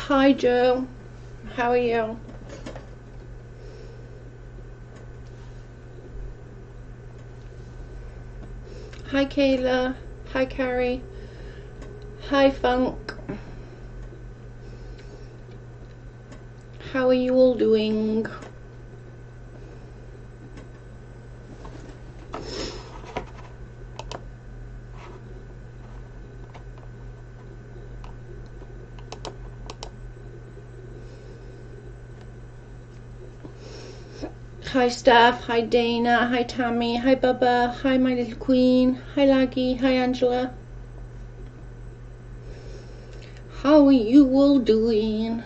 Hi Joe, how are you? Hi Kayla, hi Carrie, hi Funk. How are you all doing? Hi Steph, hi Dana, hi Tammy, hi Bubba, hi my little queen, hi Laggy, hi Angela. How are you all doing?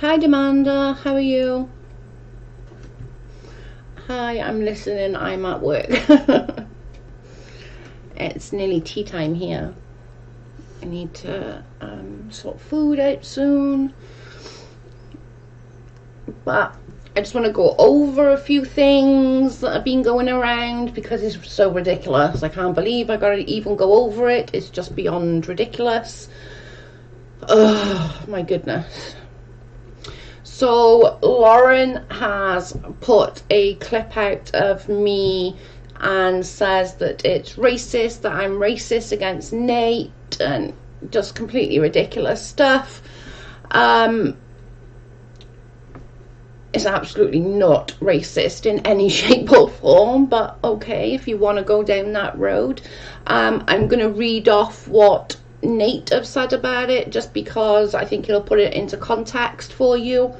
Hi Demanda, how are you? Hi, I'm listening, I'm at work. It's nearly tea time here. I need to sort food out soon. But I just want to go over a few things that have been going around because it's so ridiculous. I can't believe I gotta even go over it. It's just beyond ridiculous. Oh my goodness. So Lauren has put a clip out of me and says that it's racist, that I'm racist against Nate, and just completely ridiculous stuff. It's absolutely not racist in any shape or form, but okay, if you want to go down that road. I'm going to read off what Nate have said about it, just because I think it'll put it into context for you.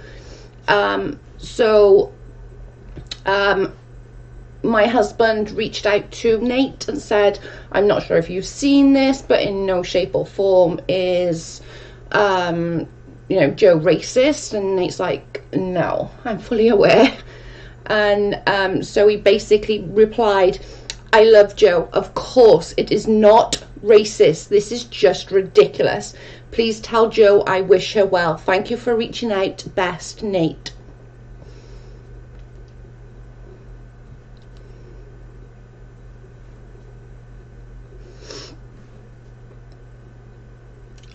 My husband reached out to Nate and said, I'm not sure if you've seen this, but in no shape or form is you know, Joe racist. And Nate's like, no, I'm fully aware. And so he basically replied, I love Joe, of course it is not racist, this is just ridiculous. Please tell Joe I wish her well. Thank you for reaching out. Best, Nate.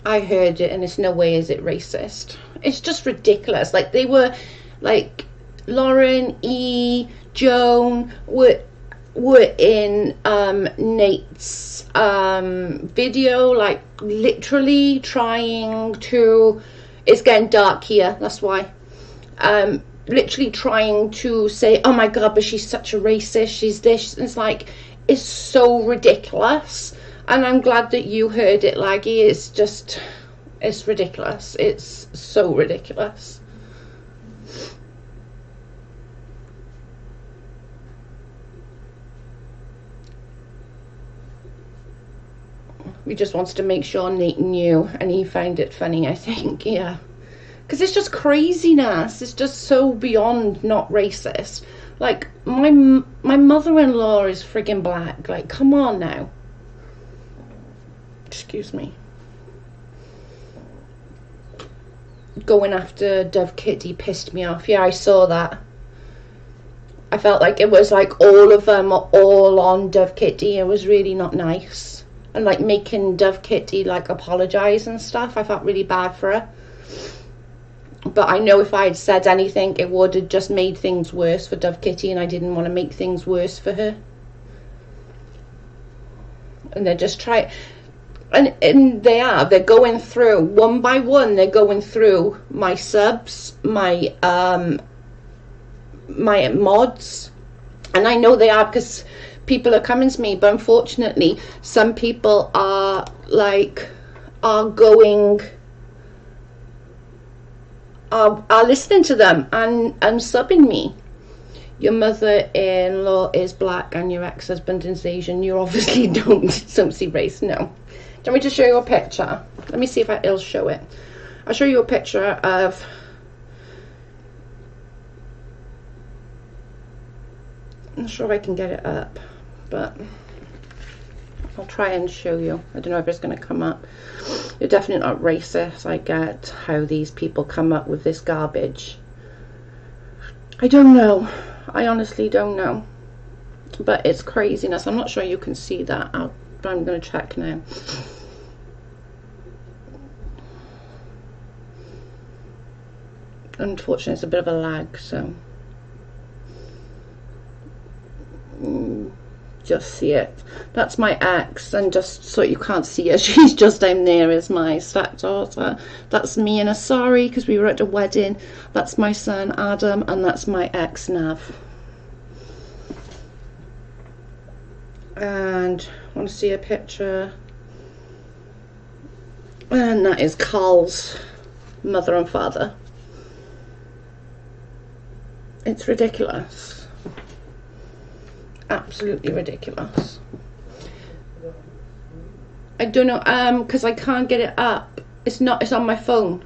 I heard it, and it's no way is it racist. It's just ridiculous. Like, they were, like, Lauren, E, Joan were in Nate's video, like, literally trying to, it's getting dark here, that's why, literally trying to say, oh my god, but she's such a racist, she's this. And it's like, it's so ridiculous. And I'm glad that you heard it, Laggy. It's just, it's ridiculous. It's so ridiculous. He just wants to make sure Nate knew, and he found it funny, I think, yeah. Because it's just craziness. It's just so beyond not racist. Like, my mother-in-law is friggin' black. Like, come on now. Excuse me. Going after Dove Kitty pissed me off. Yeah, I saw that. I felt like it was like all of them are all on Dove Kitty. It was really not nice. And like making Dove Kitty like apologize and stuff. I felt really bad for her. But I know if I had said anything, it would have just made things worse for Dove Kitty, and I didn't want to make things worse for her. And they're just trying... And they're going through one by one. They're going through my subs, my my mods, and I know they are because people are coming to me. But unfortunately, some people are going are listening to them and subbing me. Your mother-in-law is black and your ex-husband is Asian. You obviously don't see race. No. Do you want me to show you a picture? Let me see if it'll show it. I'll show you a picture of... I'm not sure if I can get it up, but I'll try and show you. I don't know if it's going to come up. You're definitely not racist. I get how these people come up with this garbage. I don't know. I honestly don't know. But it's craziness. I'm not sure you can see that. I'll but I'm going to check now. Unfortunately, it's a bit of a lag, so just see it. That's my ex, and just so you can't see her, she's just down there, is my stepdaughter. That's me in a sari because we were at a wedding. That's my son Adam, and that's my ex Nav. And I want to see a picture, and that is Carl's mother and father. It's ridiculous, absolutely ridiculous. I don't know, because I can't get it up. It's on my phone.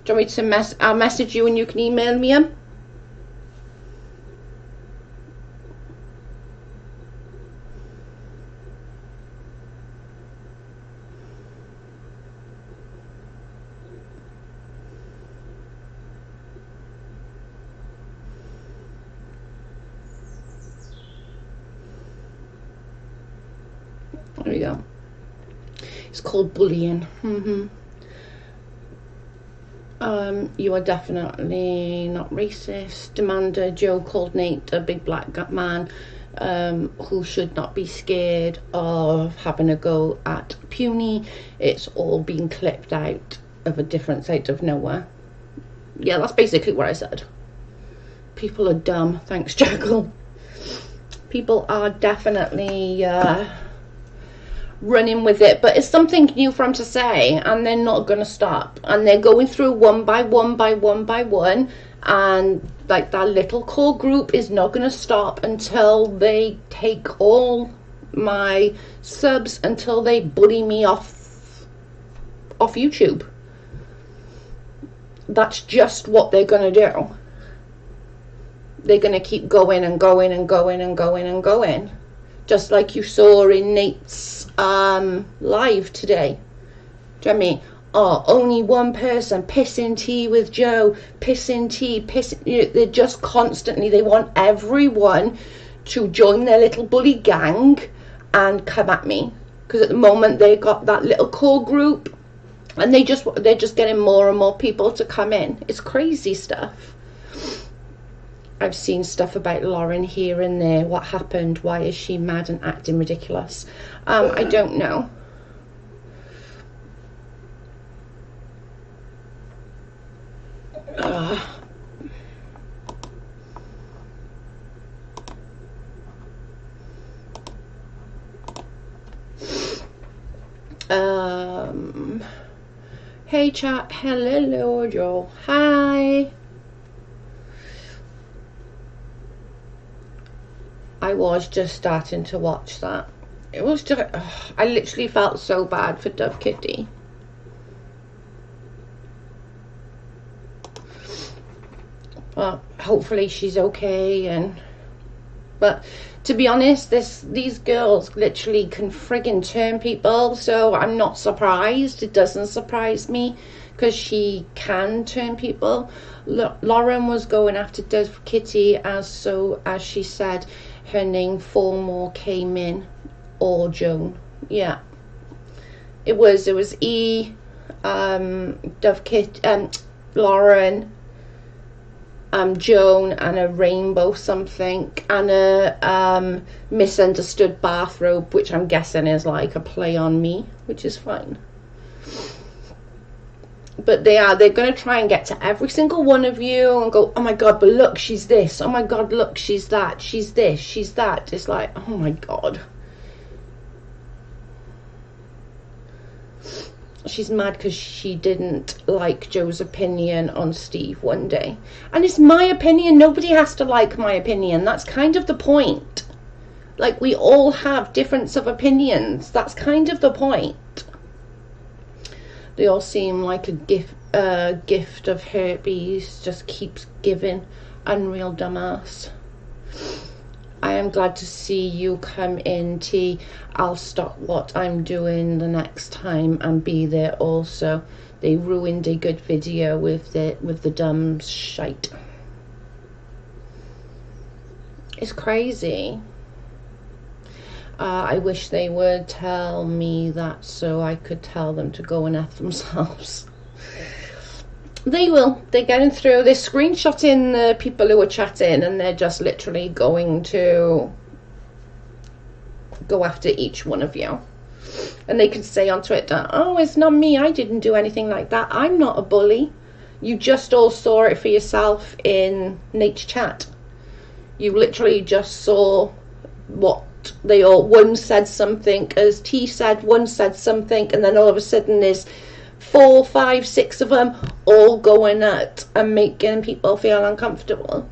Do you want me to I'll message you and you can email me them? There we go. It's called bullying. You are definitely not racist. Amanda Joe called Nate a big black man who should not be scared of having a go at puny. It's all being clipped out of a different side of nowhere. Yeah, that's basically what I said. People are dumb. Thanks, Jackal. People are definitely running with it, but it's something new for them to say, and they're not going to stop, and they're going through one by one by one by one, and like that little core group is not going to stop until they take all my subs, until they bully me off YouTube. That's just what they're going to do. They're going to keep going and going and going and going and going, just like you saw in Nate's live today. Do you know what I mean? Oh, only one person pissing tea with Joe, pissing tea, pissing. You know, they're just constantly, they want everyone to join their little bully gang and come at me, because at the moment they got that little core group, and they're just getting more and more people to come in. It's crazy stuff. I've seen stuff about Lauren here and there. What happened? Why is she mad and acting ridiculous? I don't know. Hey chat, hello Joe, hi. I was just starting to watch that. It was just, I literally felt so bad for Dove Kitty. Well, hopefully she's okay. But to be honest, these girls literally can friggin' turn people, so I'm not surprised. It doesn't surprise me, because she can turn people. Lauren was going after Dove Kitty, as she said, her name 4 more came in, or Joan. Yeah, it was E, Dove Kitty, Lauren, Joan, and a rainbow something, and a misunderstood bathrobe, which I'm guessing is like a play on me, which is fine. But they're going to try and get to every single one of you and go, oh my god, but look, she's this, oh my god, look, she's that, she's this, she's that. It's like, oh my god, she's mad because she didn't like Joe's opinion on Steve one day. And it's my opinion. Nobody has to like my opinion. That's kind of the point. Like, we all have difference of opinions. That's kind of the point. They all seem like a gift of herpes, just keeps giving. Unreal dumbass. I am glad to see you come in, T. I'll stop what I'm doing the next time and be there also. They ruined a good video with the dumb shite. It's crazy. I wish they would tell me that so I could tell them to go and F themselves. They will. They're getting through. They're screenshotting the people who are chatting, and they're just literally going to go after each one of you. And they can say on Twitter, oh, it's not me, I didn't do anything like that, I'm not a bully. You just all saw it for yourself in Nate's chat. You literally just saw what they all, one said something, as T said, one said something, and then all of a sudden there's 4, 5, 6 of them all going at and making people feel uncomfortable.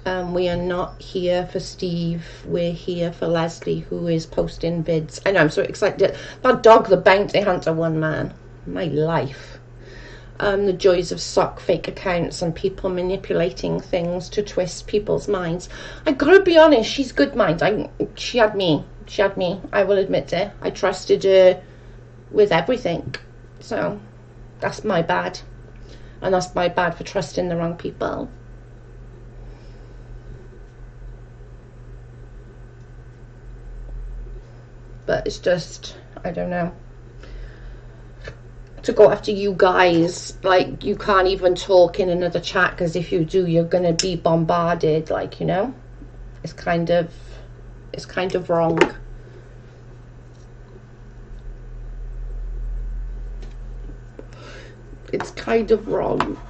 We are not here for Steve, we're here for Leslie, who is posting vids. I know, I'm so excited. That dog, the bounty hunter one, man, my life. The joys of sock fake accounts and people manipulating things to twist people's minds. I gotta be honest, she's good mind. She had me, I will admit it. I trusted her with everything, so that's my bad. And that's my bad for trusting the wrong people. But it's just, I don't know, to go after you guys, like, you can't even talk in another chat, because if you do, you're gonna be bombarded, like, you know, it's kind of wrong. It's kind of wrong.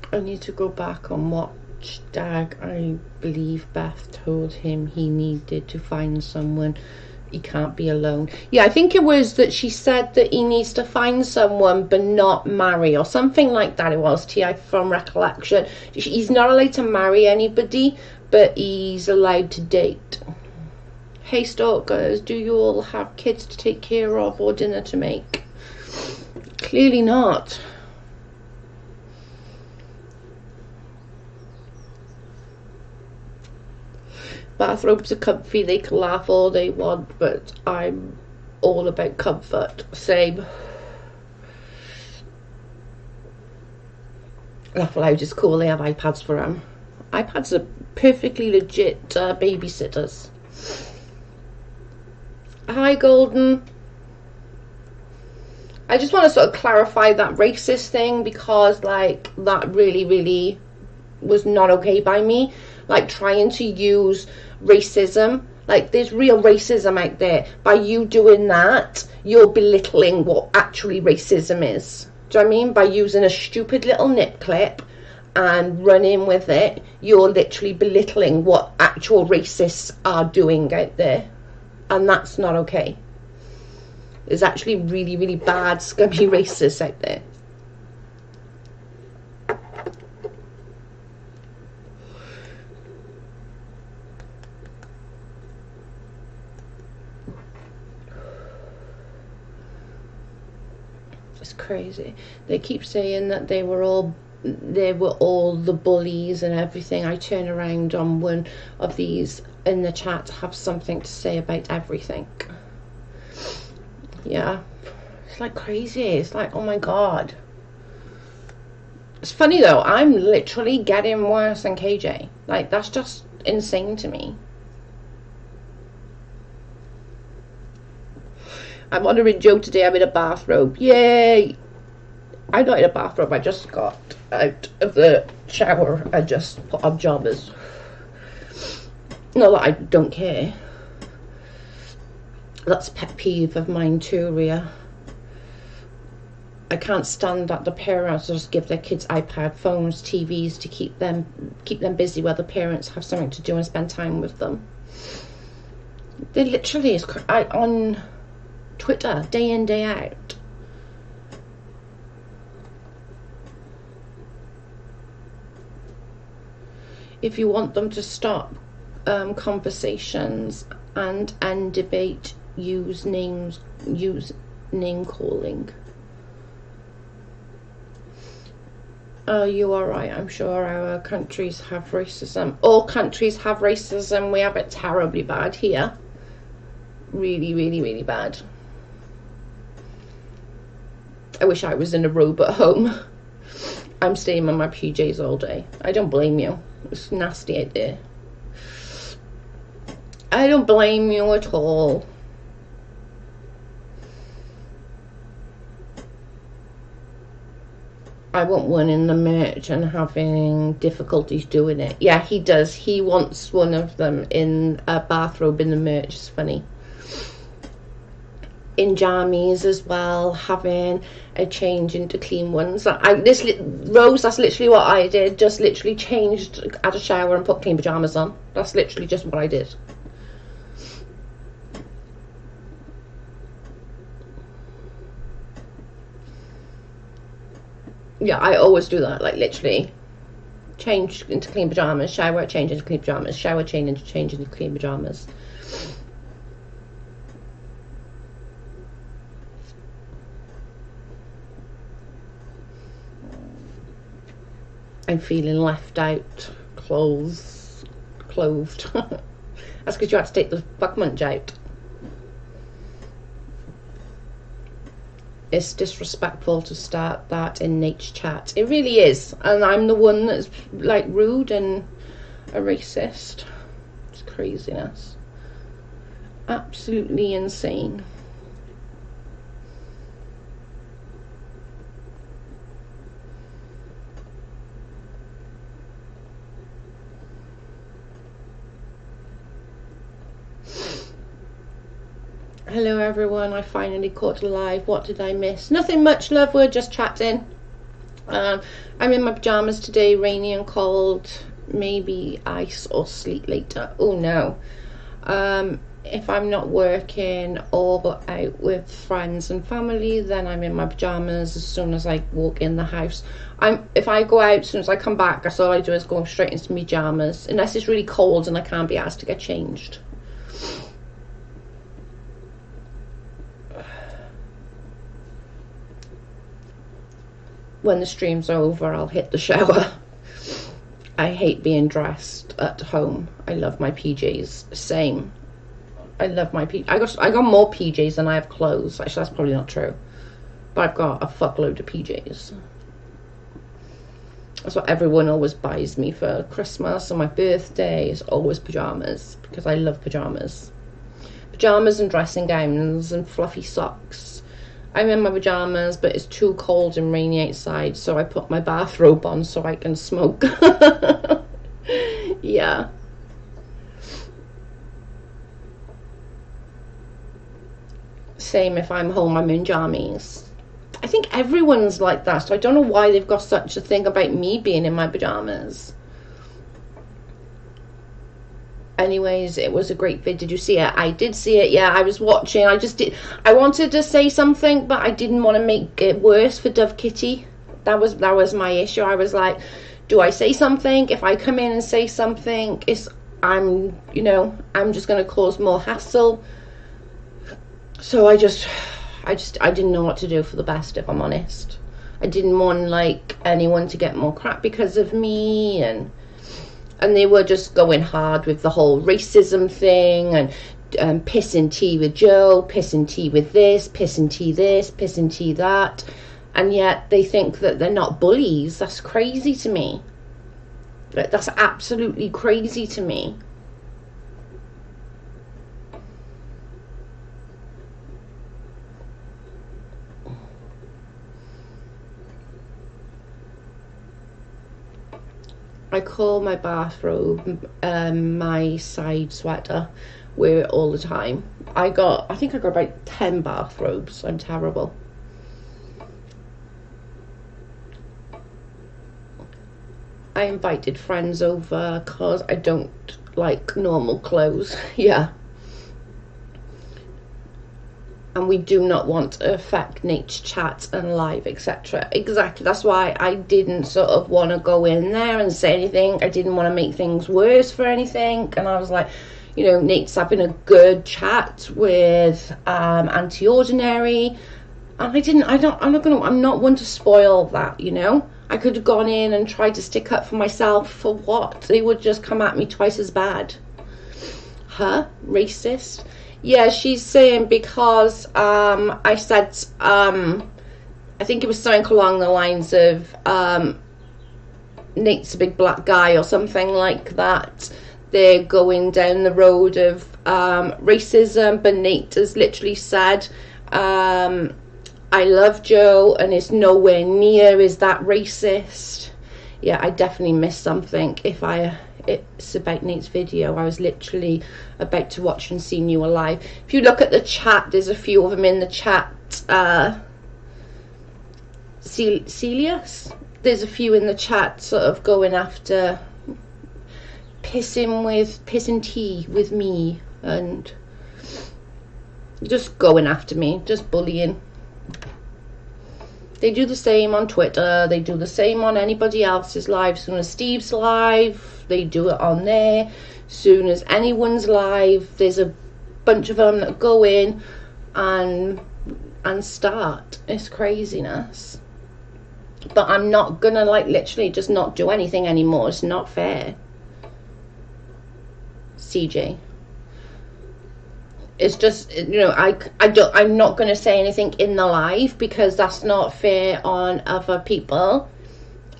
I need to go back and watch Dag. I believe Beth told him he needed to find someone. He can't be alone. Yeah, I think it was that she said that he needs to find someone but not marry, or something like that. It was, T.I. from recollection. He's not allowed to marry anybody, but he's allowed to date. Hey stalkers, do you all have kids to take care of or dinner to make? Clearly not. Bathrobes are comfy, they can laugh all they want, but I'm all about comfort. Same. Laugh Aloud is cool, they have iPads for them. iPads are perfectly legit babysitters. Hi Golden. I just want to sort of clarify that racist thing, because like that really was not okay by me. Like trying to use racism, like there's real racism out there. By you doing that, you're belittling what actually racism is. Do you know what I mean? By using a stupid little nip clip and running with it, you're literally belittling what actual racists are doing out there, and that's not okay. There's actually really bad scummy racists out there. Crazy. They keep saying that they were all the bullies and everything. I turn around on one of these in the chat, have something to say about everything. Yeah, it's like crazy. It's like, oh my god. It's funny though, I'm literally getting worse than KJ. Like, that's just insane to me. I'm honouring Joe today. I'm in a bathrobe. Yay! I'm not in a bathrobe. I just got out of the shower and just put on jobbers. Not that I don't care. That's a pet peeve of mine too, Rhea. I can't stand that the parents just give their kids iPad, phones, TVs to keep them busy while the parents have something to do and spend time with them. They literally on Twitter, day in, day out. If you want them to stop conversations and end debate, use name calling. You are right. I'm sure our countries have racism. All countries have racism. We have it terribly bad here. Really bad. I wish I was in a robe at home. I'm staying in my PJs all day. I don't blame you. It's a nasty idea. I don't blame you at all. I want one in the merch and having difficulties doing it. Yeah, he does. He wants one of them in a bathrobe in the merch. It's funny. In jammies as well, having a change into clean ones. Rose, that's literally what I did. Just literally changed, had a shower and put clean pajamas on. That's literally just what I did. Yeah, I always do that, like literally change into clean pajamas, shower, change into clean pajamas, shower, change into clean pajamas. I'm feeling left out, clothed. That's because you had to take the fuck munch out. It's disrespectful to start that in Nate's chat. It really is. And I'm the one that's like rude and a racist. It's craziness. Absolutely insane. Hello everyone, I finally caught live. What did I miss? Nothing much, love, we're just chatting. I'm in my pajamas today, rainy and cold. Maybe ice or sleet later. Oh no. If I'm not working or out with friends and family, then I'm in my pajamas as soon as I walk in the house. If I go out, as soon as I come back, that's all I do is go straight into my pajamas, unless it's really cold and I can't be asked to get changed. When the stream's over, I'll hit the shower. I hate being dressed at home. I love my PJs. Same. I love my PJs. I got more PJs than I have clothes. Actually, that's probably not true. But I've got a fuckload of PJs. That's what everyone always buys me for Christmas and my birthday is always pajamas, because I love pajamas. Pajamas and dressing gowns and fluffy socks. I'm in my pajamas, but it's too cold and rainy outside, so I put my bathrobe on so I can smoke. Yeah. Same if I'm home, I'm in jammies. I think everyone's like that, so I don't know why they've got such a thing about me being in my pajamas. Anyways, it was a great vid. Did you see it? I did see it. Yeah, I was watching. I wanted to say something, but I didn't want to make it worse for Dove Kitty. That was my issue. I was like, do I say something? If I come in and say something, I'm just going to cause more hassle. So I didn't know what to do for the best, if I'm honest. I didn't want like anyone to get more crap because of me, and they were just going hard with the whole racism thing and pissing tea with Joe, pissing tea with this, pissing tea this, pissing tea that. And yet they think that they're not bullies. That's crazy to me. That's absolutely crazy to me. I call my bathrobe my side sweater. Wear it all the time. I think I got about 10 bathrobes. I'm terrible. I invited friends over because I don't like normal clothes. Yeah. And we do not want to affect Nate's chat and live, etc. Exactly. That's why I didn't sort of want to go in there and say anything. I didn't want to make things worse for anything. And I was like, Nate's having a good chat with Auntie Ordinary. And I'm not one to spoil that, I could have gone in and tried to stick up for myself. For what? They would just come at me twice as bad. Huh? Racist? Yeah, she's saying because I said I think it was something along the lines of Nate's a big black guy or something like that. They're going down the road of racism, but Nate has literally said, I love Joe and it's nowhere near is that racist. Yeah, I definitely missed something. It's about Nate's video. I was literally about to watch and see you alive. If you look at the chat, there's a few of them in the chat. Celius, there's a few in the chat sort of going after pissing tea with me and just going after me, just bullying. They do the same on Twitter, they do the same on anybody else's live. As soon as Steve's live, they do it on there. As soon as anyone's live, there's a bunch of them that go in and start. It's craziness. But I'm not gonna like literally just not do anything anymore. It's not fair. CJ, it's just, you know, I'm not going to say anything in the live because that's not fair on other people.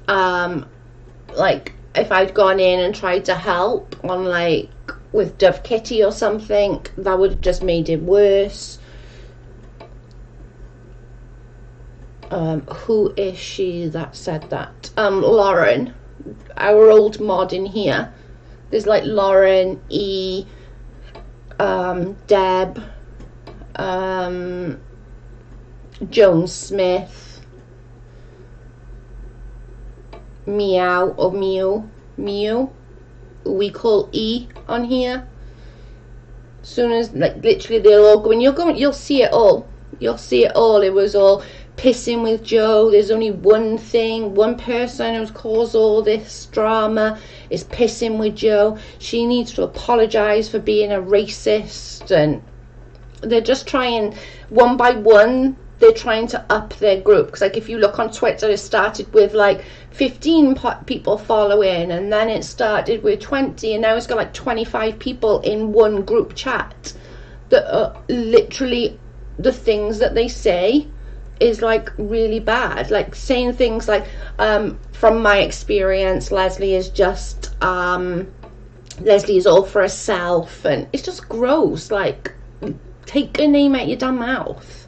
Like if I'd gone in and tried to help on like with Dove Kitty or something, that would have just made it worse. Who is she that said that? Lauren, our old mod in here. There's like Lauren, E, Deb, Jones Smith, Meow or Mew, we call E on here. As soon as like literally they'll all go, and you'll see it all. You'll see it all. It was all pissing with Joe. There's only one person who's caused all this drama is pissing with Joe. She needs to apologize for being a racist. And they're just trying one by one, they're trying to up their group. Because like if you look on Twitter, it started with like 15 people following, and then it started with 20, and now it's got like 25 people in one group chat that are literally, the things that they say is like really bad, like saying things like from my experience, Leslie is just Leslie is all for herself, and it's just gross. Like, take a name out your damn mouth.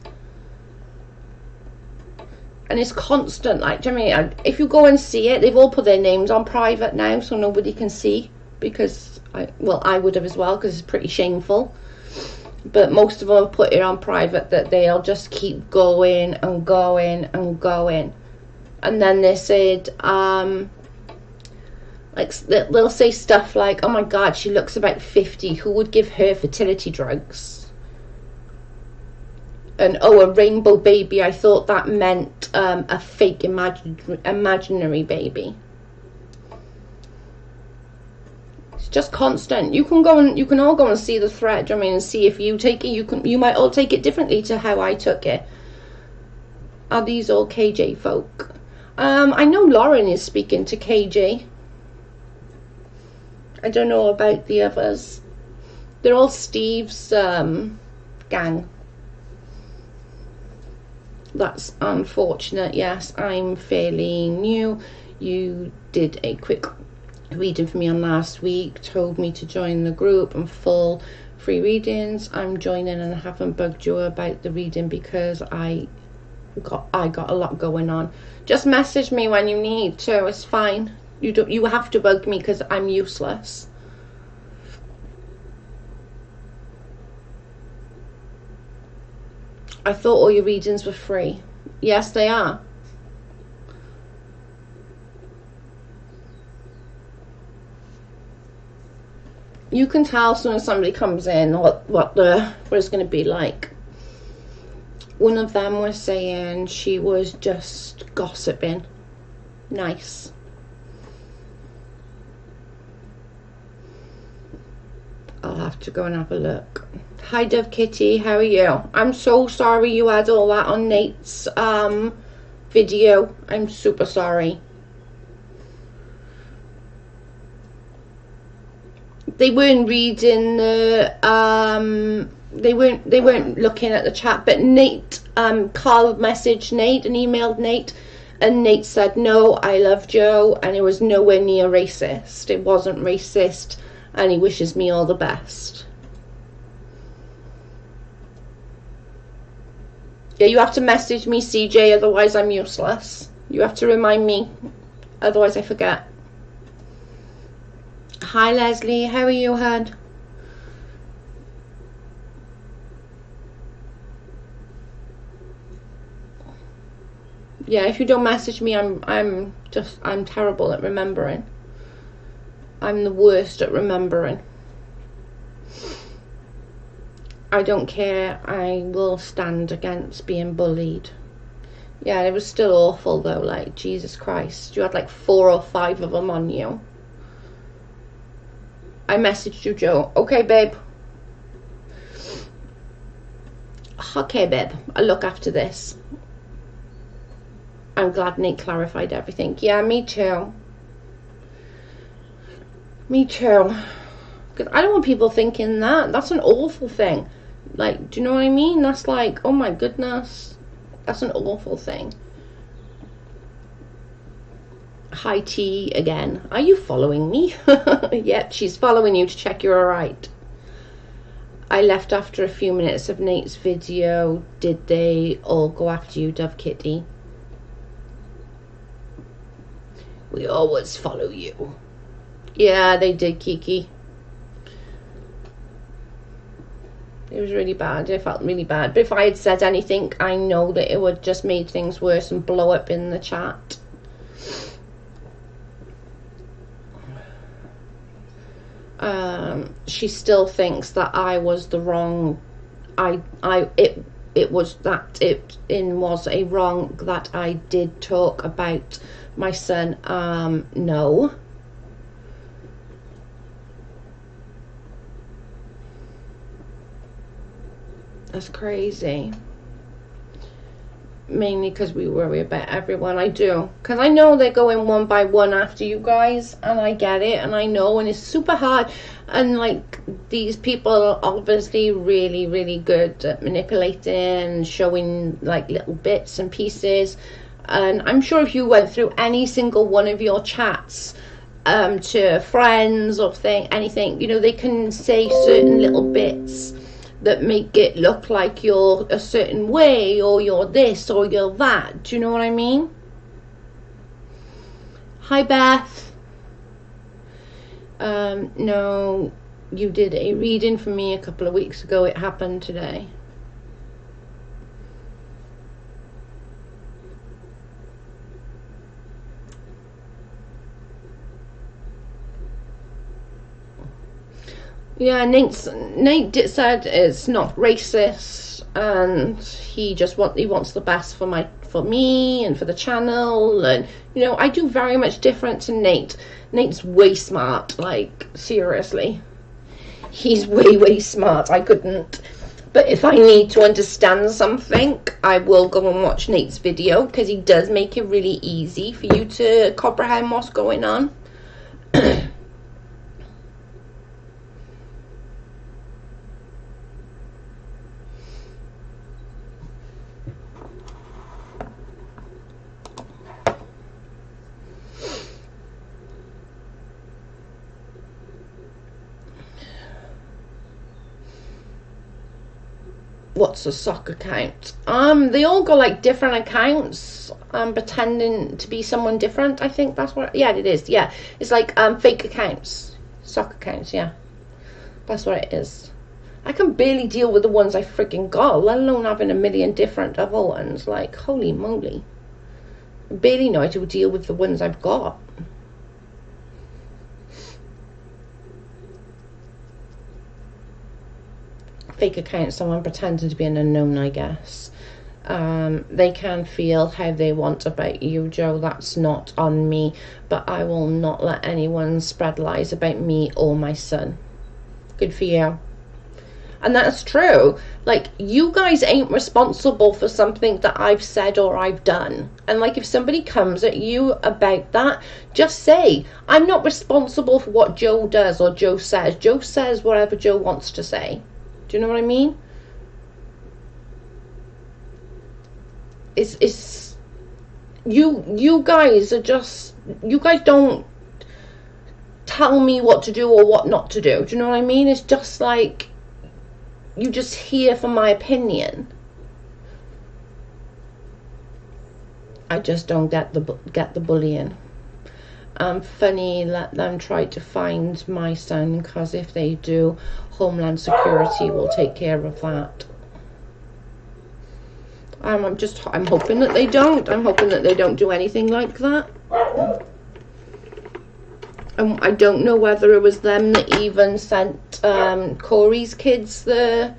And it's constant. Like, do you know what I mean? If you go and see it, they've all put their names on private now so nobody can see, because I would have as well, because it's pretty shameful. But most of them have put it on private, that they'll just keep going and going and going. And then they said, like, they'll say stuff like, oh my God, she looks about 50. Who would give her fertility drugs? And, oh, a rainbow baby. I thought that meant a fake imaginary baby. Just constant. You can all go and see the thread. I mean, and see if you take it. You might all take it differently to how I took it. Are these all KJ folk? I know Lauren is speaking to KJ. I don't know about the others. They're all Steve's gang. That's unfortunate. Yes, I'm fairly new. You did a quick reading for me on last week, told me to join the group and full free readings. I'm joining, and I haven't bugged you about the reading because I got a lot going on. Just message me when you need to. It's fine. You have to bug me because I'm useless. I thought all your readings were free. Yes, they are. You can tell as soon as somebody comes in what it's going to be like. One of them was saying she was just gossiping. Nice. I'll have to go and have a look. Hi Dove Kitty, how are you? I'm so sorry you had all that on Nate's video. I'm super sorry. They weren't reading the they weren't looking at the chat, but Nate, Carl messaged Nate and emailed Nate, and Nate said, no, I love Joe, and it was nowhere near racist. It wasn't racist, and he wishes me all the best. Yeah, you have to message me, CJ, otherwise I'm useless. You have to remind me, otherwise I forget. Hi, Leslie. How are you, hon? Yeah, if you don't message me, I'm terrible at remembering. I'm the worst at remembering. I don't care. I will stand against being bullied. Yeah, it was still awful though. Like, Jesus Christ, you had like 4 or 5 of them on you. I messaged you, Joe. Okay, babe. Okay, babe. I'll look after this. I'm glad Nate clarified everything. Yeah, me too. Me too. Because I don't want people thinking that. That's an awful thing. Like, do you know what I mean? That's like, oh my goodness. That's an awful thing. Hi T again. Are you following me? Yep, she's following you to check you're alright. I left after a few minutes of Nate's video. Did they all go after you, Dove Kitty? We always follow you. Yeah, they did, Kiki. It was really bad. It felt really bad. But if I had said anything, I know that it would just made things worse and blow up in the chat. She still thinks that I was the wrong. It was a wrong that I did talk about my son. No. That's crazy. Mainly because we worry about everyone. I do. Because I know they're going one by one after you guys. And I get it. And I know. And it's super hard. And like, these people are obviously really, really good at manipulating and showing like little bits and pieces. And I'm sure if you went through any single one of your chats to friends or anything, you know, they can say certain little bits that make it look like you're a certain way, or you're this, or you're that. Do you know what I mean? Hi, Beth. No, you did a reading for me a couple of weeks ago. It happened today. Yeah, Nate said it's not racist, and he wants the best for me and for the channel. And you know, I do very much different to Nate. Nate's way smart, like seriously. He's way smart. I couldn't. But if I need to understand something, I will go and watch Nate's video, because he does make it really easy for you to comprehend what's going on. What's a sock account? They all got like different accounts, pretending to be someone different. I think that's what, yeah, it is. Yeah, it's like fake accounts, sock accounts. Yeah, that's what it is. I can barely deal with the ones I freaking got, let alone having a million different other ones. Like, holy moly, I barely know how to deal with the ones I've got. Fake account, someone pretending to be an unknown, I guess. They can feel how they want about you, Joe. That's not on me, but I will not let anyone spread lies about me or my son. Good for you. And that's true. Like, you guys ain't responsible for something that I've said or I've done. And like, if somebody comes at you about that, just say, I'm not responsible for what Joe does or Joe says. Joe says whatever Joe wants to say. Do you know what I mean? It's you guys are just, you guys don't tell me what to do or what not to do. Do you know what I mean? It's just like, you just hear from my opinion. I just don't get the bullying. Funny, let them try to find my son, because if they do, Homeland Security will take care of that. I'm hoping that they don't. I'm hoping that they don't do anything like that. I don't know whether it was them that even sent Corey's kids the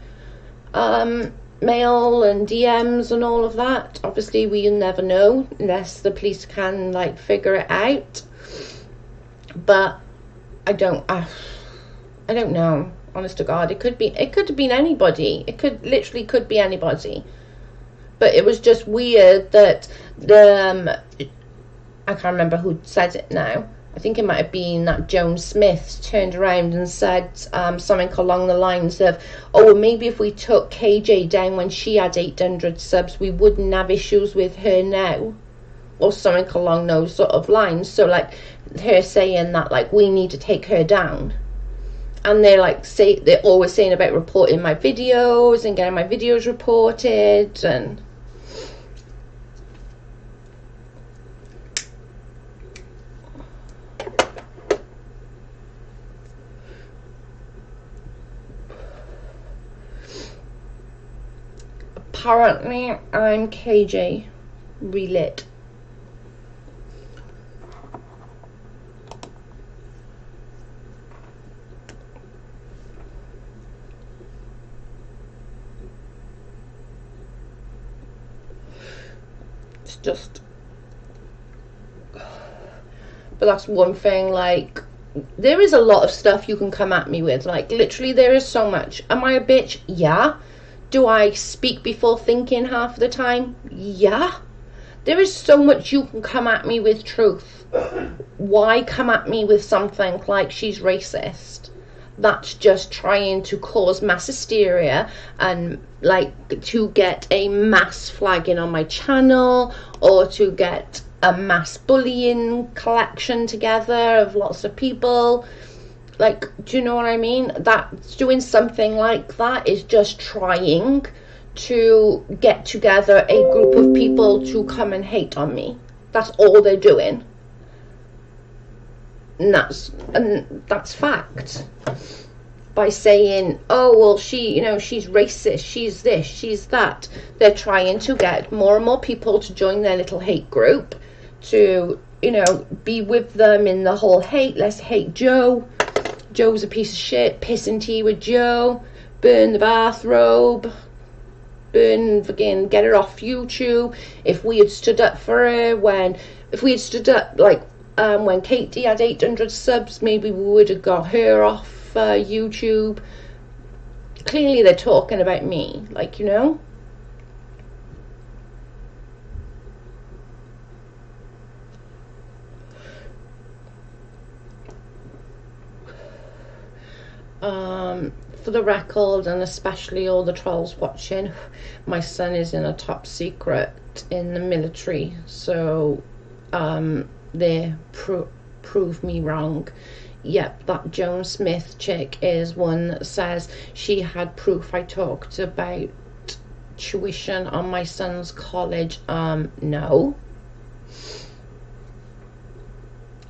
mail and DMs and all of that. Obviously, we'll never know unless the police can like figure it out. But I don't know. Honest to God, it could have been anybody. It literally could be anybody. But it was just weird that I can't remember who said it now. I think it might have been that Joan Smith turned around and said something along the lines of, oh, well, maybe if we took KJ down when she had 800 subs, we wouldn't have issues with her now. Or something along those sort of lines. So, like, her saying that, like, we need to take her down. And they're always saying about reporting my videos and getting my videos reported. And apparently I'm KJ relit. It's just, but that's one thing, like, there is a lot of stuff you can come at me with, like, literally there is so much. Am I a bitch? Yeah. Do I speak before thinking half the time? Yeah. There is so much you can come at me with truth. Why come at me with something like she's racist? That's just trying to cause mass hysteria and like to get a mass flagging on my channel, or to get a mass bullying collection together of lots of people. Like, do you know what I mean? That's doing something like that is just trying to get together a group of people to come and hate on me. That's all they're doing. And that's fact. By saying, oh, well, she's racist, she's this, she's that. They're trying to get more and more people to join their little hate group, to, be with them in the whole hate. Let's hate Joe. Joe's a piece of shit. Piss and tea with Joe. Burn the bathrobe. Burn, again, get her off YouTube. If we had stood up for her if we had stood up, like, when Katie had 800 subs, maybe we would have got her off YouTube. Clearly they're talking about me, like, for the record, and especially all the trolls watching, my son is in a top secret in the military, so they prove me wrong. Yep, that Joan Smith chick is one that says she had proof I talked about tuition on my son's college. No.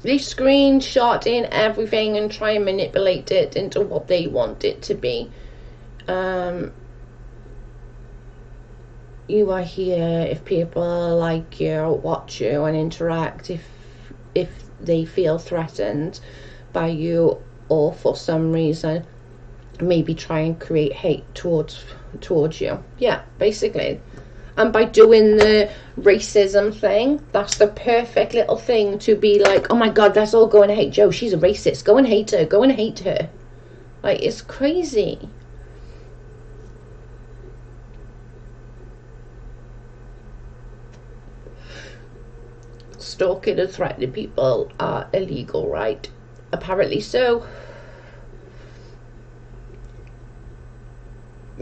They screenshot in everything and try and manipulate it into what they want it to be. You are here if people like you, watch you and interact, if they feel threatened by you, or for some reason maybe try and create hate towards you. Yeah, basically. And by doing the racism thing, that's the perfect little thing to be like, oh my God, let's all go and hate Joe. She's a racist. Go and hate her. Go and hate her. Like, it's crazy. Stalking and threatening people are illegal, right? Apparently so.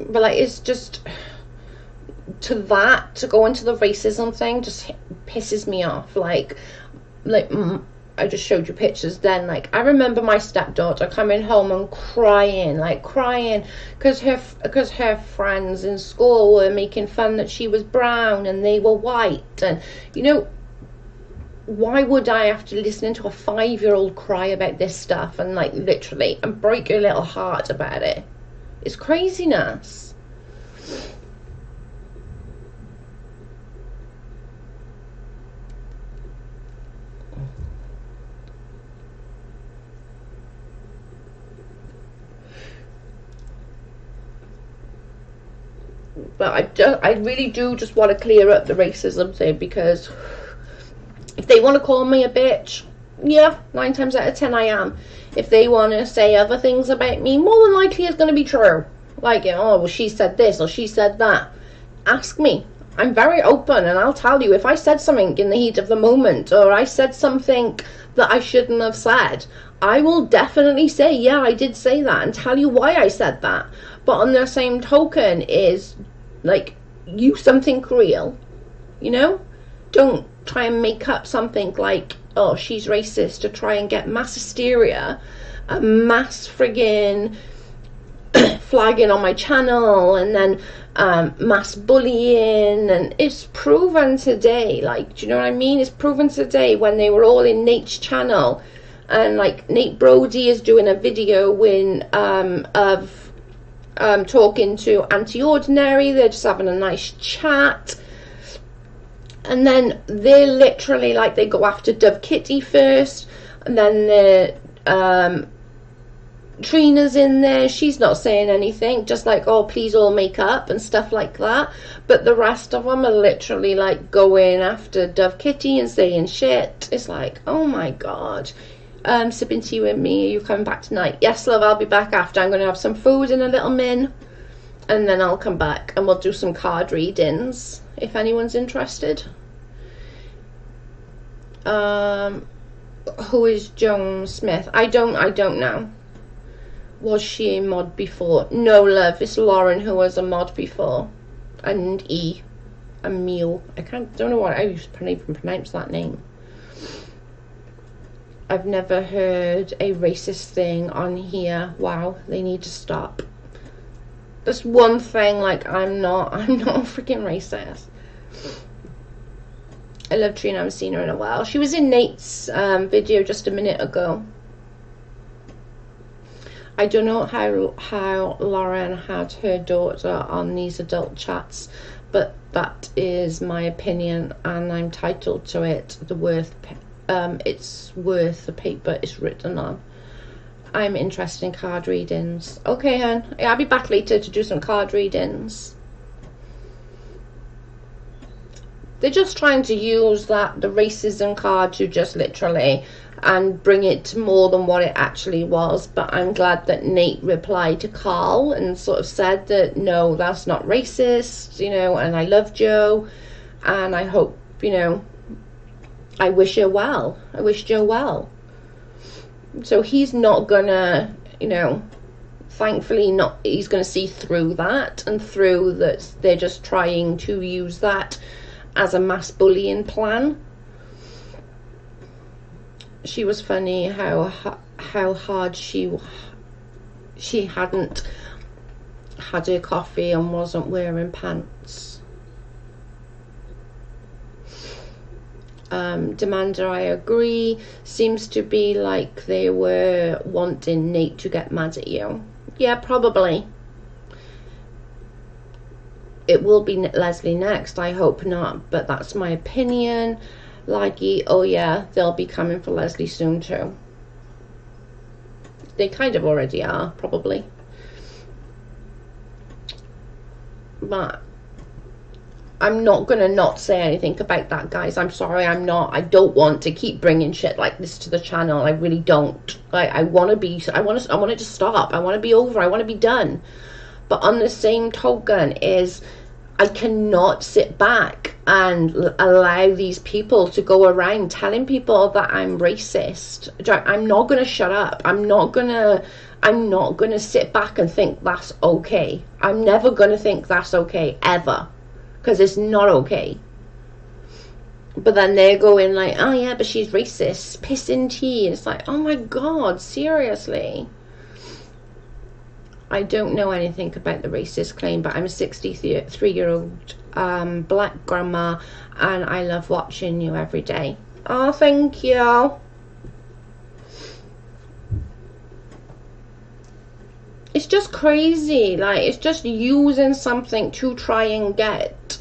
But like, it's just, to go into the racism thing just pisses me off. Like I just showed you pictures then. Like, I remember my stepdaughter coming home and crying because her friends in school were making fun that she was brown and they were white. And you know, why would I have to listen to a 5-year-old cry about this stuff and like literally and break your little heart about it? It's craziness. But I really do just want to clear up the racism thing, because if they want to call me a bitch, yeah, 9 times out of 10 I am. If they want to say other things about me, more than likely it's going to be true. Like, you know, oh, well, she said this or she said that. Ask me. I'm very open, and I'll tell you if I said something in the heat of the moment, or I said something that I shouldn't have said. I will definitely say, yeah, I did say that, and tell you why I said that. But on the same token is, like, use something real, you know? Don't try and make up something like, oh, she's racist, to try and get mass hysteria, a mass friggin' flagging on my channel, and then mass bullying. And it's proven today, like, do you know what I mean? It's proven today when they were all in Nate's channel, and like Nate Brody is doing a video of talking to Auntie Ordinary. They're just having a nice chat, and then they're literally like, they go after Dove Kitty first, and then Trina's in there. She's not saying anything, just like, oh, please all make up and stuff like that. But the rest of them are literally like going after Dove Kitty and saying shit. It's like, oh my god. Sipping tea with me, are you coming back tonight? Yes, love, I'll be back after. I'm going to have some food in a little min, and then I'll come back and we'll do some card readings if anyone's interested. Who is Joan Smith? I don't know. Was she a mod before? No, love, it's Lauren who was a mod before. And Emil. Don't know what I used to even pronounce that name. I've never heard a racist thing on here. Wow, they need to stop. That's one thing, like, I'm not freaking racist. I love Trina, I haven't seen her in a while. She was in Nate's video just a minute ago. I don't know how Lauren had her daughter on these adult chats, but that is my opinion, and I'm entitled to it. It's worth the paper it's written on. I'm interested in card readings. Okay, hon. Yeah, I'll be back later to do some card readings. They're just trying to use the racism card to just literally and bring it to more than what it actually was. But I'm glad that Nate replied to Carl and sort of said that, no, that's not racist, you know, and I love Joe, and I hope, you know, I wish her well. I wish Joe well. So he's not gonna, you know, thankfully not, he's gonna see through that, and through that they're just trying to use that as a mass bullying plan. She was funny how hard she hadn't had her coffee and wasn't wearing pants. Demanda, I agree. Seems to be like they were wanting Nate to get mad at you. Yeah, probably. It will be Leslie next. I hope not, but that's my opinion. Laggy, oh yeah, they'll be coming for Leslie soon too. They kind of already are, probably. But I'm not gonna not say anything about that, guys. I'm sorry, I'm not. I don't want to keep bringing shit like this to the channel. I really don't. Like, I want it to stop. I want to be over. I want to be done. But on the same token is, I cannot sit back and allow these people to go around telling people that I'm racist. I'm not going to shut up. I'm not going to I'm not going to sit back and think that's okay. I'm never going to think that's okay, ever. Because it's not okay. But then they're going like, oh yeah, but she's racist, pissing tea. And it's like, oh my God, seriously. I don't know anything about the racist claim, but I'm a 63-year-old black grandma, and I love watching you every day. Oh, thank you. It's just crazy. Like, it's just using something to try and get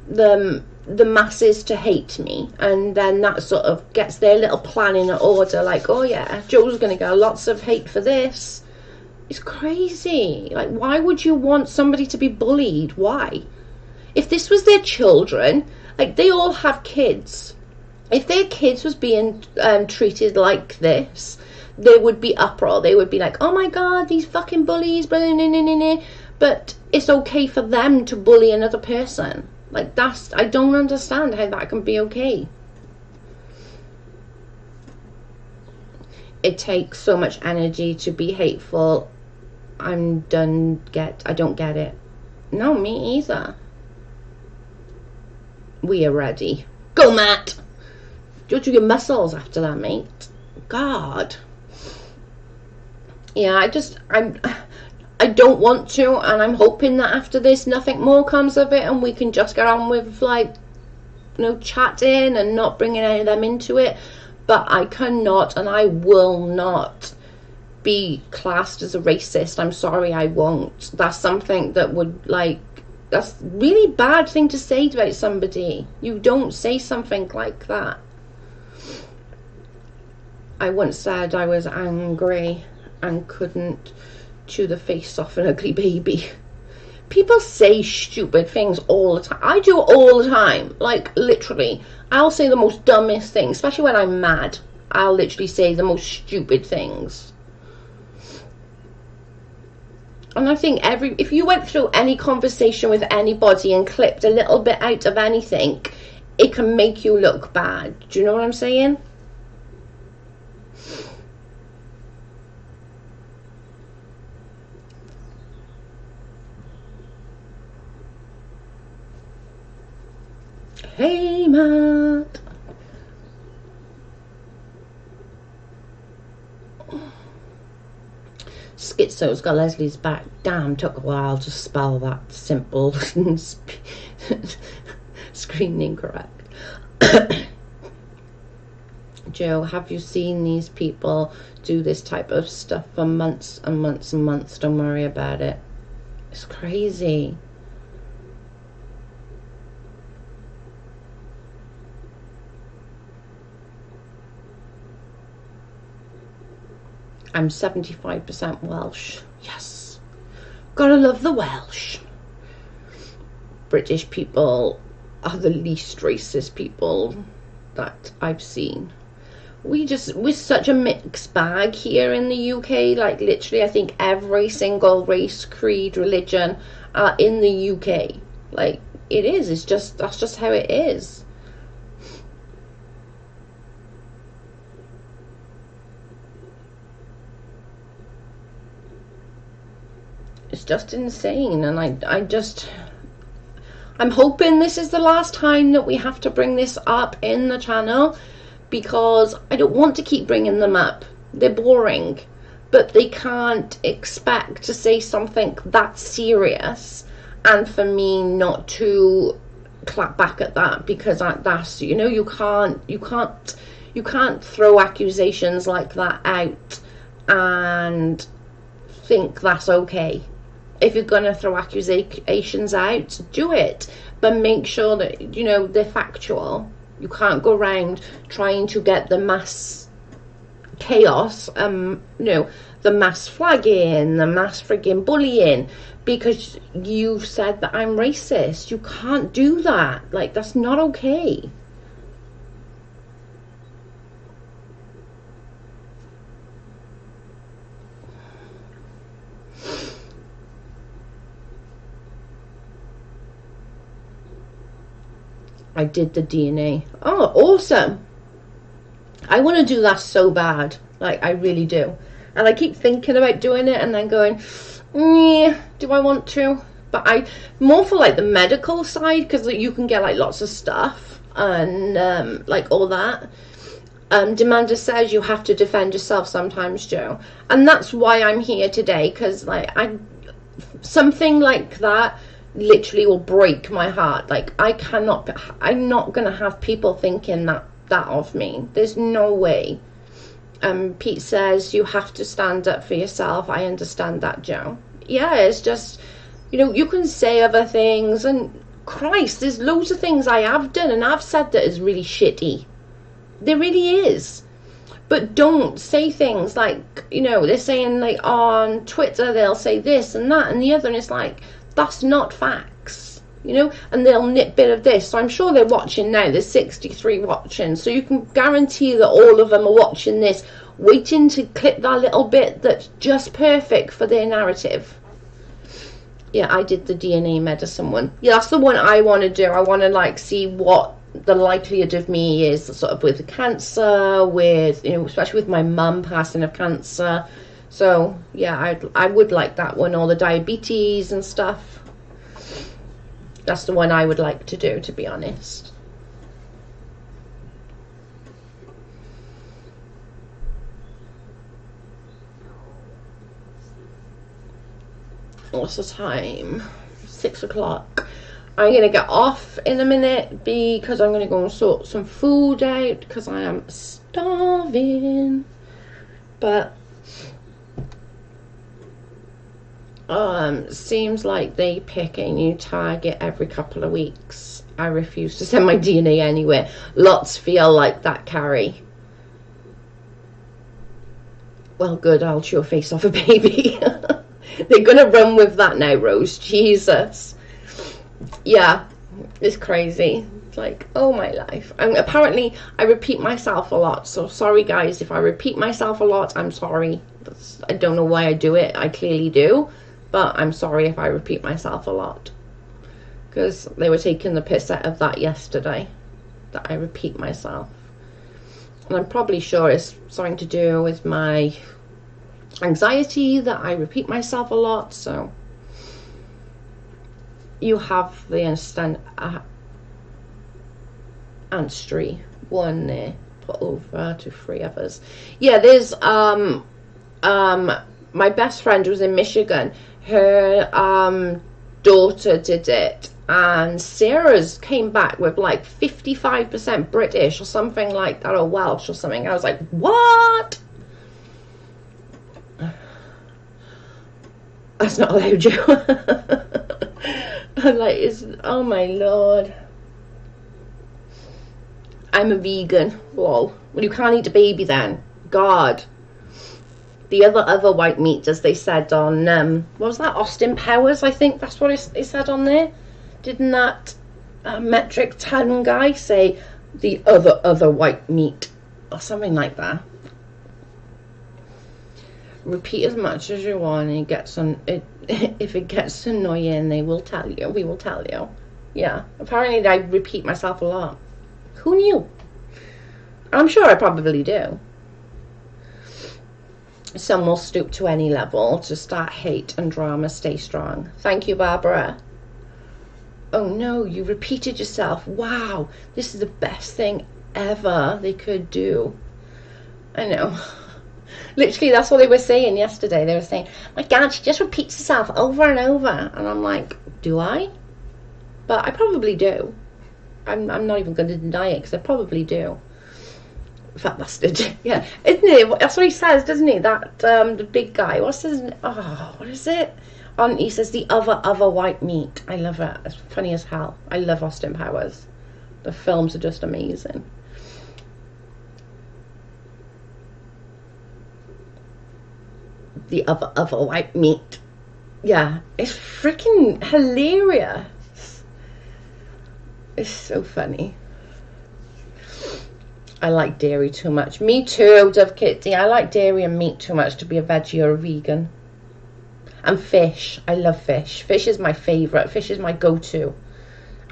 the masses to hate me, and then that sort of gets their little plan in order. Like, oh yeah, Joe's gonna get lots of hate for this. It's crazy. Like, why would you want somebody to be bullied? Why? If this was their children, like, they all have kids. If their kids was being treated like this, there would be uproar. They would be like, oh my God, these fucking bullies, blah, blah, blah, blah. But it's okay for them to bully another person. Like, that's, I don't understand how that can be okay. It takes so much energy to be hateful. I don't get it. No, me either. We are ready. Go, Matt. Don't you get muscles after that, mate? God. Yeah, I don't want to, and I'm hoping that after this nothing more comes of it, and we can just get on with, like, you know, chatting and not bringing any of them into it. But I cannot, and I will not be classed as a racist. I'm sorry, I won't. That's something that would, like, that's a really bad thing to say about somebody. You don't say something like that. I once said I was angry and couldn't chew the face off an ugly baby. People say stupid things all the time. I do all the time. Like, literally. I'll say the most dumbest things, especially when I'm mad. I'll literally say the most stupid things. And I think if you went through any conversation with anybody and clipped a little bit out of anything, it can make you look bad. Do you know what I'm saying? Hey, Matt. Schizo's got Leslie's back. Damn, took a while to spell that simple screening correct. Joe, have you seen these people do this type of stuff for months and months and months? Don't worry about it. It's crazy. I'm 75% Welsh. Yes. Gotta love the Welsh. British people are the least racist people that I've seen. We're such a mixed bag here in the UK. Like, literally, I think every single race, creed, religion are in the UK. Like, it is. That's just how it is. It's just insane, and I'm hoping this is the last time that we have to bring this up in the channel, because I don't want to keep bringing them up. They're boring, but they can't expect to say something that serious and for me not to clap back at that, because that's, you know, you can't throw accusations like that out and think that's okay. If you're going to throw accusations out, do it, but make sure that, you know, they're factual. You can't go around trying to get the mass chaos, you know, the mass flagging, the mass frigging bullying, because you've said that I'm racist. You can't do that. Like, that's not okay. I did the DNA. Oh, awesome. I want to do that so bad. Like, I really do. And I keep thinking about doing it and then going, yeah, do I want to? But I more for like the medical side, because you can get like lots of stuff and like all that. Demanda says you have to defend yourself sometimes, Joe, and that's why I'm here today, because like something like that literally will break my heart. Like I'm not gonna have people thinking that of me. There's no way. Pete says you have to stand up for yourself. I understand that, Joe. Yeah, it's just, you know, you can say other things, and Christ, there's loads of things I have done and I've said that is really shitty. There really is. But don't say things like, you know, they're saying like on Twitter, they'll say this and that and the other, and it's like, that's not facts, you know, and they'll nip bit of this. So I'm sure they're watching now. There's 63 watching, so you can guarantee that all of them are watching this, waiting to clip that little bit that's just perfect for their narrative. Yeah, I did the DNA medicine one. Yeah, that's the one I want to do. I want to like see what the likelihood of me is sort of with the cancer, with, you know, especially with my mum passing of cancer. So yeah, I would like that one, or the diabetes and stuff. That's the one I would like to do, to be honest. What's the time? 6 o'clock. I'm going to get off in a minute because I'm going to go and sort some food out because I am starving. But seems like they pick a new target every couple of weeks. I refuse to send my DNA anywhere. Lots feel like that, Carrie. Well, good, I'll chew your face off a baby. They're going to run with that now, Rose. Jesus. Yeah, it's crazy. It's like, oh my life. And apparently I repeat myself a lot, so sorry guys if I repeat myself a lot. I'm sorry. I don't know why I do it. I clearly do, but I'm sorry if I repeat myself a lot, because they were taking the piss out of that yesterday, that I repeat myself. And I'm probably sure it's something to do with my anxiety that I repeat myself a lot. So you have the instant ancestry one there, put over to 3 others. Yeah, there's my best friend was in Michigan. Her daughter did it, and Sarah's came back with like 55% British or something like that, or Welsh or something. I was like, what? That's not allowed, Joe. I'm like, oh my lord. I'm a vegan. Lol. Well, you can't eat a baby then. God. The other white meat, as they said on what was that, Austin Powers, I think that's what it said on there. Didn't that metric ton guy say the other white meat or something like that? Repeat as much as you want, and it gets if it gets annoying, we will tell you. Yeah, apparently I repeat myself a lot. Who knew? I'm sure I probably do. Some will stoop to any level to start hate and drama. Stay strong. Thank you, Barbara. Oh no, you repeated yourself. Wow, this is the best thing ever they could do. I know. Literally, that's what they were saying yesterday. They were saying, my God, she just repeats herself over and over. And I'm like, do I? But I probably do. I'm not even going to deny it, because I probably do. Fat bastard. Yeah, isn't it? That's what he says, doesn't he? That the big guy. What's his? Oh, what is it? He says the other white meat. I love it. It's funny as hell. I love Austin Powers. The films are just amazing. The other white meat. Yeah, it's freaking hilarious. It's so funny. I like dairy too much. Me too, Dove Kitty. I like dairy and meat too much to be a veggie or a vegan. And fish. I love fish. Fish is my favourite. Fish is my go-to.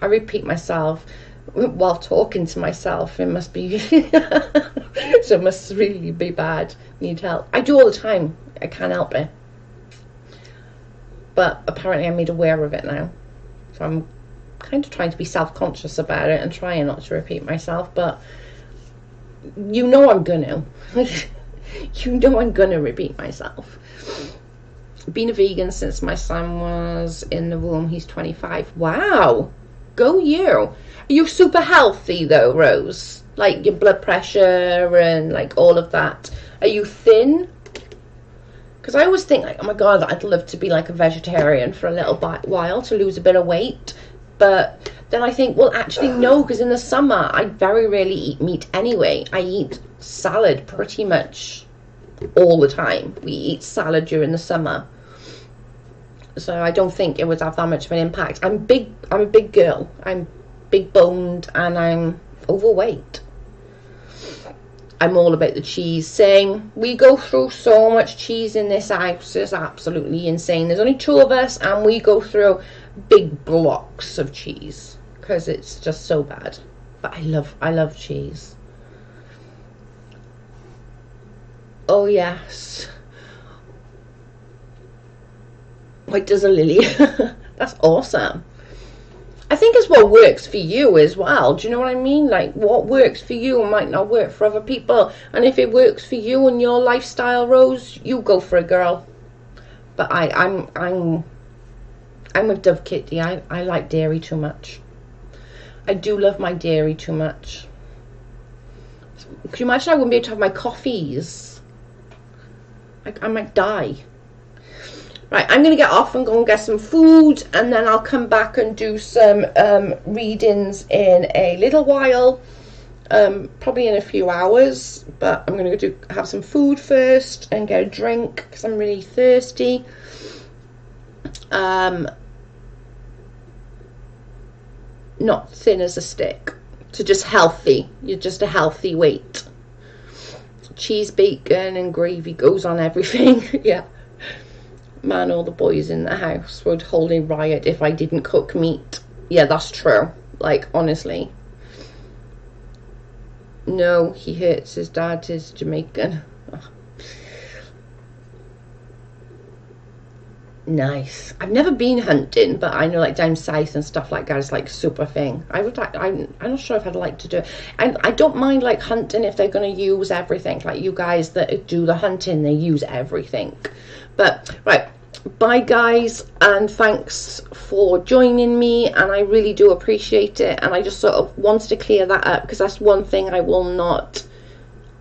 I repeat myself. while talking to myself. It must be so it must really be bad. Need help. I do all the time. I can't help it, but apparently I'm made aware of it now, so I'm kind of trying to be self-conscious about it and trying not to repeat myself. But you know I'm gonna you know I'm gonna repeat myself. Been a vegan since my son was in the womb. He's 25. Wow, go you. Are you super healthy though, Rose? Like your blood pressure and like all of that. Are you thin? Because I always think like, oh my god, I'd love to be like a vegetarian for a little while to lose a bit of weight. But then I think, well, actually no, because in the summer I very rarely eat meat anyway. I eat salad pretty much all the time. We eat salad during the summer, so I don't think it would have that much of an impact. I'm a big girl. I'm big boned and I'm overweight. I'm all about the cheese. Saying we go through so much cheese in this house is absolutely insane. There's only 2 of us and we go through big blocks of cheese because it's just so bad. But I love cheese. Oh yes, white does a lily. That's awesome. I think it's what works for you as well. Do you know what I mean? Like what works for you might not work for other people, and if it works for you and your lifestyle, Rose, you go for it, girl. But I'm with Dove Kitty. I like dairy too much. I do love my dairy too much. Could you imagine I wouldn't be able to have my coffees? I might die. Right, I'm going to get off and go and get some food, and then I'll come back and do some readings in a little while, probably in a few hours. But I'm going to have some food first and get a drink because I'm really thirsty. Not thin as a stick, so just healthy. You're just a healthy weight. Cheese, bacon and gravy goes on everything. Yeah. Man, all the boys in the house would hold a riot if I didn't cook meat. Yeah, that's true. Like, honestly. No, he hurts his dad is Jamaican. Oh. Nice. I've never been hunting, but I know like down south and stuff like that is like super thing. I'm not sure if I'd like to do it. And I don't mind like hunting if they're going to use everything. Like you guys that do the hunting, they use everything. But right, bye guys, and thanks for joining me, and I really do appreciate it. And I just sort of wanted to clear that up because that's one thing I will not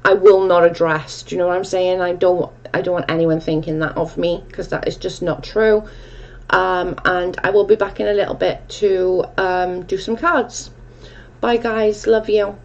address. Do you know what I'm saying? I don't want anyone thinking that of me, because that is just not true. And I will be back in a little bit to do some cards. Bye guys, love you.